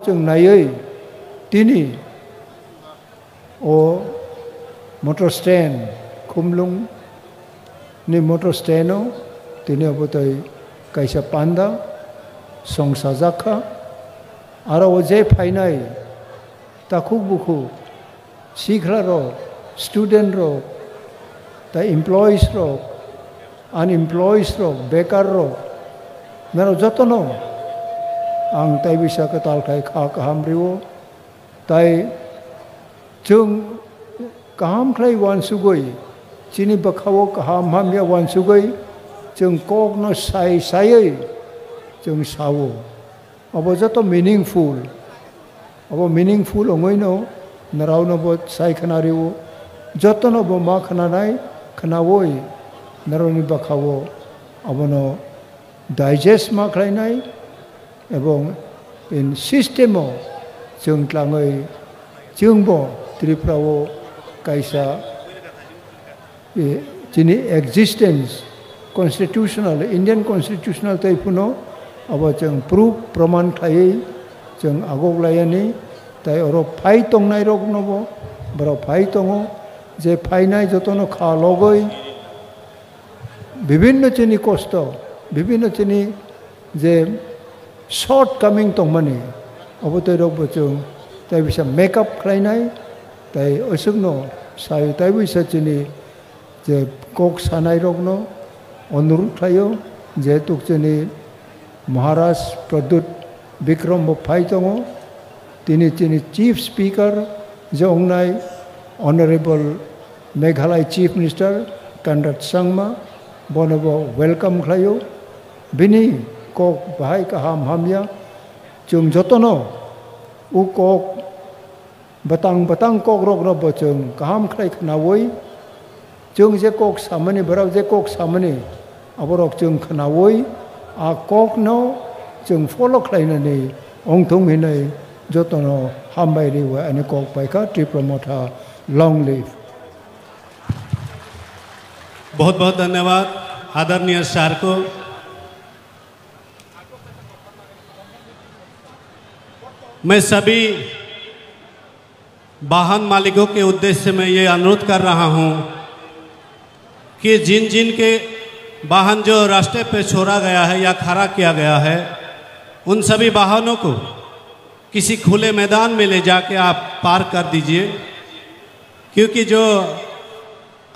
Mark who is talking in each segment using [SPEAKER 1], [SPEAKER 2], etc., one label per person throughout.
[SPEAKER 1] जों नायै दिनै motor stand kumlung ni motor stando tini abotai kaisa panda songsa Sakha aro oje Phainai takuk buku sikra ro student ro ta employees ro unemployees ro bekar ro naro jotono ang tai bisa katal kai kha kaham riwo tai chung kaham khlai wan sugoi chini bakhawo kaham hamya wan sugoi chung kok no sai sai chung sawo abo joto meaningful ongoi no narau no bo sai khana riwo joto no bo ma khana nai khana woi naroni bakhawo abono digest ma khlai nai ebong in systemo chung tlangai chungbo Tiprasa kaisa Chini existence constitutional Indian constitutional taipuno abo chung proof praman khai chung agok layani tai oro phai tong nai rok nobo bro phai tongo je Phainai jotono kha logoi bibhinno chini kosto bibhinno chini je shortcoming tongmani abo tai rok bo chung tai bisa make up khlainai tai osugno sai tai bisa chini je kok sanai rokno onurut khayo je tuk chini Maharaj Pradut Vikram bo phai tongo tini chini chief speaker je ongnai honorable Meghalaya chief minister Kandat Sangma bonobo welcome khlayo bini kok bahai kaham hamya chung jotono u kok batang kok rok ro bo chung kaham khlai khna woi chung je kok samani barau je kok samani aborok chung khna woi a kok no chung follow khlai na ni ong thung hinai jotono hambai ri wa ani kok pai ka Tiprasa long live
[SPEAKER 2] बहुत बहुत धन्यवाद आदरणीय sir को मैं सभी वाहन मालिकों के उद्देश्य में ये अनुरोध कर रहा हूं कि जिन जिन के वाहन जो रास्ते पे छोड़ा गया है या खड़ा किया गया है उन सभी वाहनों को किसी खुले मैदान में ले जाके आप पार्क कर दीजिए क्योंकि जो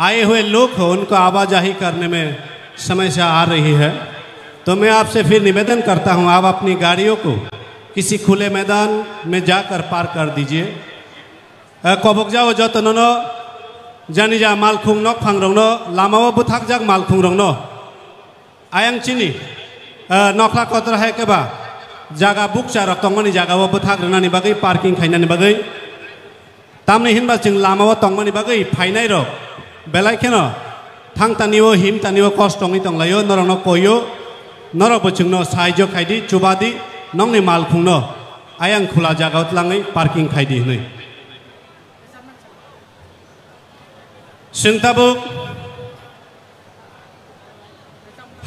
[SPEAKER 2] आए हुए लोग हो उनको आवाजाही करने में समस्या आ रही है। तो मैं आपसे फिर निवेदन करता हूं आप अपनी गाड़ियों को किसी खुले मैदान में जाकर पार्क कर दीजिए। कबक जाओ जो तनो जानी जा मालखुंग नक फांगरंगनो लामाओ बुथाक जाग मालखुंग रंगनो आयंग चिनी नखला कतर है के बा जागा बुक चार तंगनी जागा वो बुथाक रनानी बागै पार्किंग खाइनानी बागै तामने हिनबा जों लामाओ तंगनी बागै फाइनाय रो बेलायखेनो थांग तानिओ हिम तानिओ कष्टंगै तंलायो नरनो कोयो नरो बचुंगनो साइजो खाइदि चुबादि नंनि मालखुंनो आयंग खुला जागा तलाङै पार्किंग खाइदि हनै सिंताबु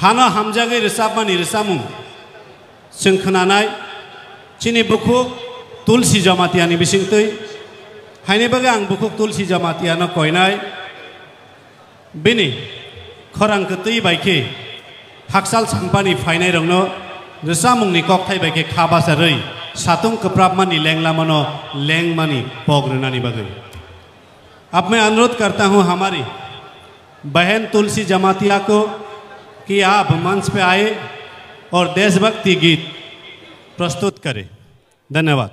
[SPEAKER 2] हाना हामजागै रोसाबमानि रोसामुं जों खोनानाय चिनि बुखुक तुलसी जमातियानि बिसिंतै हायनिबागै आं बुखुक तुलसी जमातियानो कयनाय बिनि खरां कतै बायखे हाकसाल सांपानि फाइनाय रंनो रोसामुंनि ककथाय बायखे खाबासारै सातुं कप्राबमानि लेंलामनो लेंमानि पग्रनानि बागै अब मैं अनुरोध करता हूं हमारी बहन तुलसी जमातिया को कि आप मंच पे आए और देशभक्ति गीत प्रस्तुत करें। धन्यवाद।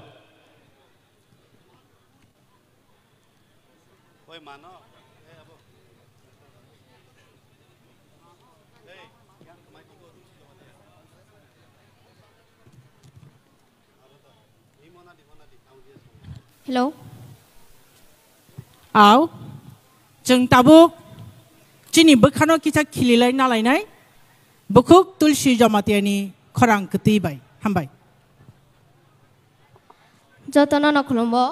[SPEAKER 3] हेलो
[SPEAKER 4] आओ जों ताबुक चिनि बोखानो किसा खिलिलाय नालायनाय बुखुक तुलसी जमातियानि खरां कतैबाय हामबाय
[SPEAKER 3] जतन नखुलुमबो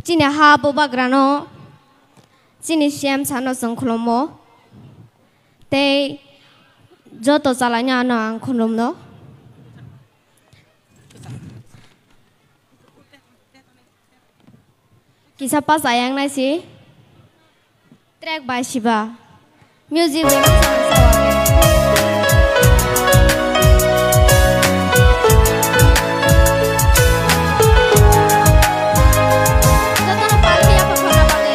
[SPEAKER 3] चिनि हा बोबाग्रानो चिनि श्याम सानो संखुलुमबो ते जतो चालायना आं खुलुमनो Kisah pas ayang nai si track by Sabha music remix sama-sama.
[SPEAKER 5] Hãy subscribe cho kênh Ghiền Mì Gõ để không bỏ lỡ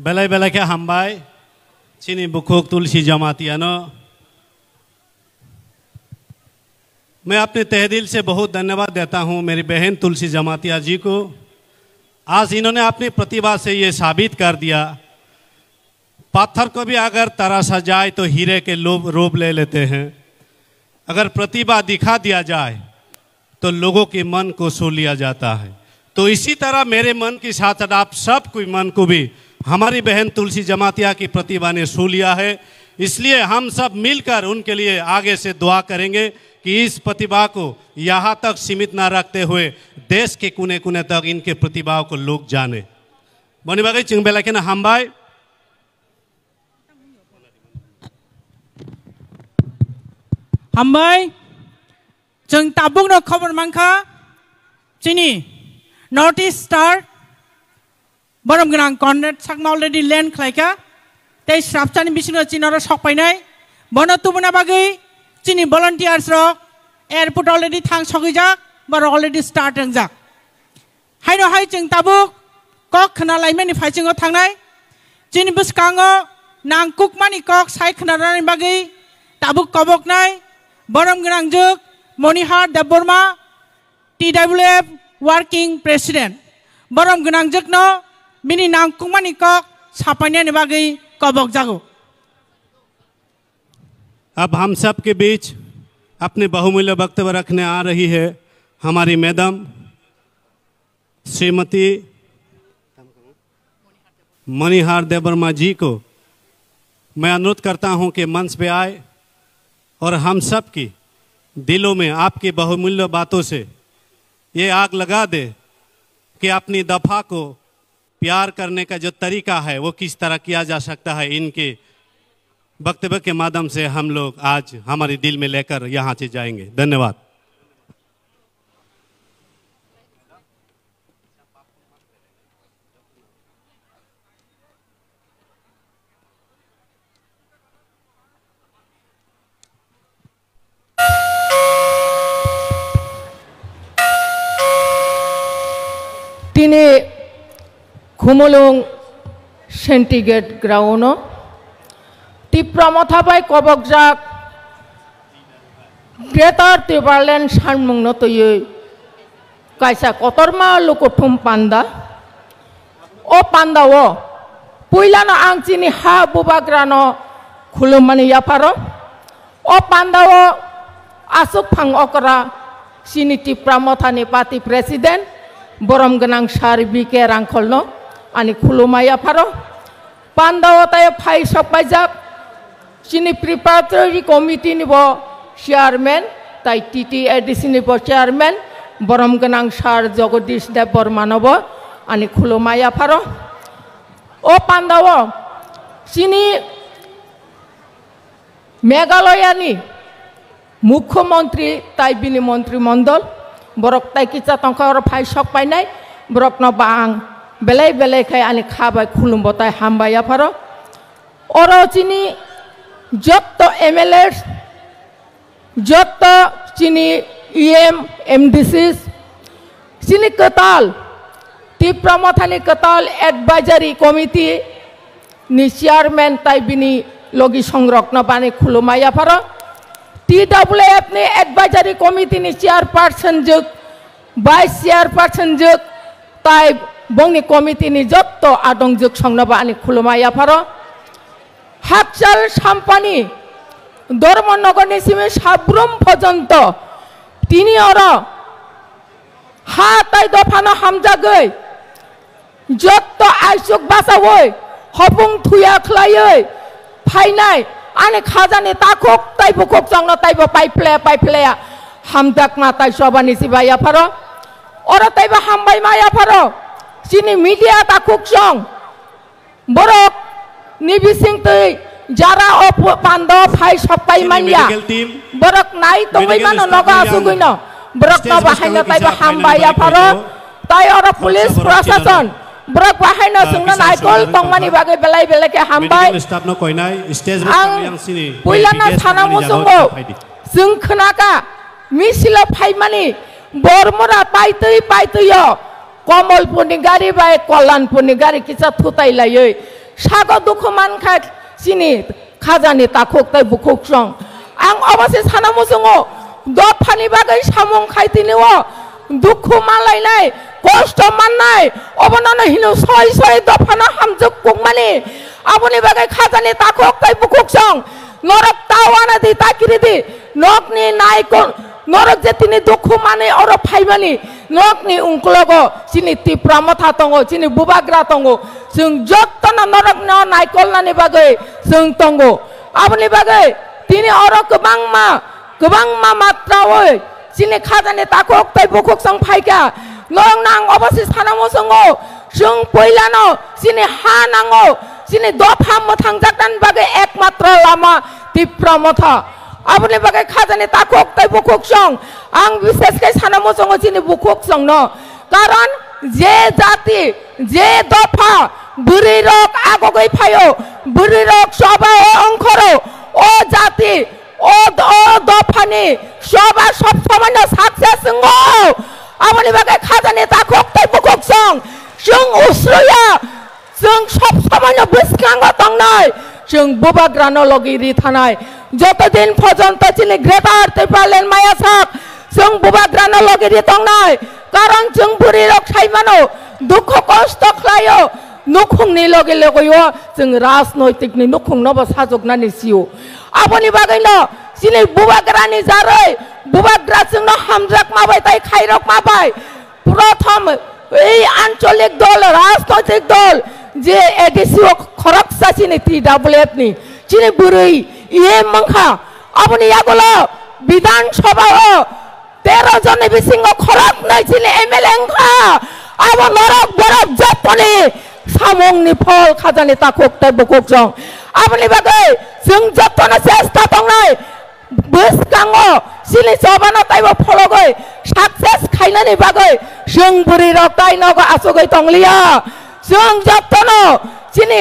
[SPEAKER 2] बेलाय बेलाय के हामबाय चिनी बुकुक तुलसी जमातियानो। मैं अपने तहे दिल से बहुत धन्यवाद देता हूँ मेरी बहन तुलसी जमातिया जी को। आज इन्होंने अपनी प्रतिभा से ये साबित कर दिया, पत्थर को भी अगर तराशा जाए तो हीरे के रूप ले लेते हैं। अगर प्रतिभा दिखा दिया जाए तो लोगों के मन को छू लिया जाता है। तो इसी तरह मेरे मन के साथ साथ आप सब कोई मन को भी हमारी बहन तुलसी जमातिया की प्रतिभा ने छू लिया है। इसलिए हम सब मिलकर उनके लिए आगे से दुआ करेंगे कि इस प्रतिभा को यहाँ तक सीमित ना रखते हुए देश के कोने कोने तक इनके प्रतिभाओं को लोग जाने। बनी बागै चिंगबेला के ना हामबाय।
[SPEAKER 4] हामबाय जों ताबुक न खबर मांखा चिनी नॉर्थ ईस्ट स्टार बरम गनां कॉन्ट्रैक्ट साकमा ऑलरेडी लैंड खलायका ते स्रापचानि बिसिनो चिनारो सकपायनाय बनो तुबुना बागै चिनी वॉलंटियर्स रो एयरपोर्ट ऑलरेडी थांग सगैजाक बार ऑलरेडी स्टार्ट रंजाक हायनो हाय जों ताबुक कक खना लाइमेनि फाइचिंगो थांनाय चिनी बसकांगो नांकुक मानि कक साइ खनारानि बागै ताबुक कबकनाय बरम गनां जुग Manihar Debbarma TWF working president बरम गनां जुगनो मिनि नांकुक मानि कक सापायनानि बागै कबक जागो।
[SPEAKER 2] अब हम सब के बीच अपने बहुमूल्य वक्तव्य रखने आ रही है हमारी मैडम श्रीमती मणिहार देबबर्मा जी को। मैं अनुरोध करता हूं कि मंच पे आए और हम सब की दिलों में आपकी बहुमूल्य बातों से ये आग लगा दे कि अपनी दफा को प्यार करने का जो तरीका है वो किस तरह किया जा सकता है। इनके वक्तव्य के माध्यम से हम लोग आज हमारे दिल में लेकर यहाँ से जाएंगे। धन्यवाद।
[SPEAKER 5] तिनी खुमुलुंग सेंटिग्रेड ग्राउंड तिप्रामथाबाय कबकजाक ग्रेटर टिबारलैंड सानमुंनो तयै कायसा कतरमा लुकुथुम पान्दा ओ पान्दाओ पुइलानो आं चिनी हा बुबाग्रानो खुलुममानि याफारो ओ पान्दाओ आसुक फां अकरा चिनी तिप्रामथानि पार्टी प्रेसिडेंट बरम गनां सार BK Hrangkhwalनो आनि खुलुमा याफारो पान्दाओ ताय फाइ सकबायजाक चिनी प्रिपारेटरी कमिटी निबो चेयरमैन ताई TTADC निबो चेयरमैन बरम गनां सार जगदीश देव बर्मानोबो आनि खुलुमा याफारो ओ पान्दाओ चिनी मेघालयानि मुख्यमंत्री ताई बिनि मंत्रिमंडल बरक ताई किचा तंखार फाइ सकबायनाय बरकनो बां बेलाय बेलाय खाय आनि खाबाय खुलुमबो ताई हामबाय याफारो ओरो चिनी जत्तो MLAs जत्तो चिनी EM MDCs चिनी कताल तिप्रामथानि कताल एडवाइजरी कमिटी नि चेयरमैन ताई बिनि लगी संरक्षण बानि खुलुमा याफारो TWF नि एडवाइजरी कमिटी नि चेयरपर्सन जुग वाइस चेयरपर्सन जुग ताई बंगनि कमिटी नि जत्तो आदं जुग संनबा आनि खुलुमा याफारो हाकचाल साम्पानी धर्मनगरनि सिमे साब्रुम पर्यन्त तिनि अर हा ताई दफानो हामजागै जत्तो आइसुक बासावै हपुं थुया खलायै फाइनाय आनि खाजानि ताखुक ताई बुकुक संनो ताइबो पाइफ्लेया हामदाकना ताई सबानि सिबा याफारो अर ताइबो हामबाय मा याफारो चिनी मीडिया ताखुक सं बरक निबिसिं तै जारा अप पांदो फाइ सपाय मानिया बरक नाय तंगै मानो नगा सुगैनो बरक न बाहायनो ताइबो हामबाय याफारो ताई अर पुलिस प्रशासन बरक बाहायनो जोंनो नायकल तंमानि बागै बेलाय बेलाय के हामबाय आं पुइलाना सानामु जोंबो जों खोनाका मिसिला फाइमानि बरमरा पाइतैयो कमलपुरनि गारि बाय कल्याणपुरनि गारि किसा थुताइलायै sago dukhu mankha chini khajani takhok tai bukhok song ang obase sana musungo dofani bagai samung khaitiniwo dukhu malainai kosto mannai obanana hinu soi dofana hamjuk kukmani aboni bagai khajani takhok tai bukhok song norak tawana di takiri di nokni naikon norak je tini dukhu mane oro phaibani nokni ungklogo chini tipramotha tongo chini bubagra tongo जों जत्तन नरक न नायकलनानि बागै जों तंगो आबनि बागै तिनि अर गोबांमा मात्रायै जिनि खाजानि ताखक ताइ बुखक सं फाइका नरक नां अबसि सानामो संगो जों पहिलानो जिनि हा नांगो जिनि दफा मोथां जागदान बागै एकमात्र लामा तिप्रमथा आबनि बागै खाजानि ताखक ताइ बुखक सं आं विशेषकै सानामो संगो जिनि बुखक सं न कारण जे जाति जे दफा बुरी रक आगोगै फायो बुरी रक सभा अंखरो ओ जाति ओ दफानि सभा सब समानो साक्सेस ngो आबनि बागै खाजानि ताखक ताइ बुखक सं जों उसरुया जों सब समानो बिस्कांगो तंनाय जों बुबाग्रानो लगिरि थानाय जतदिन पर्यन्त जिनि ग्रेटार तिप्रालेण्ड मायासाक जों बुबाग्रानो लगिरि तंनाय कारण जों बुरी रक साइमानो दुख कष्ट खायो नखुंनि लगे लगयो जों राजनैतिकनि नखुंनोबो साजगनानै सियो आबनि बागैनो जिनै बुबाग्रानि जारै बुबाग्राजोंनो हामजाक माबाय ताइ खायरक माबाय प्रथम এই আঞ্চলিক দল রাজনৈতিক দল যে এডিসিও খরকসা চিনি TWF নি চিনি বুরই ইয়ে মংখা আবনি ইয়াগলো বিধানসভা 13 জনে বিসিংহ খরক নাই চিনি এমএলএ খা আব নরক বরফ জাতনি सामंगनि फल खाजानि ताखक ताइ बुखक जं आबनि बागै जों जत्तनो चेष्टा दंनाय बोसकांगो सिनि सबानो ताइबो फलगै साक्सेस खायनानि बागै जों बुरि रक ताइ नगो आसगै तंलिया जों जत्तनो सिनि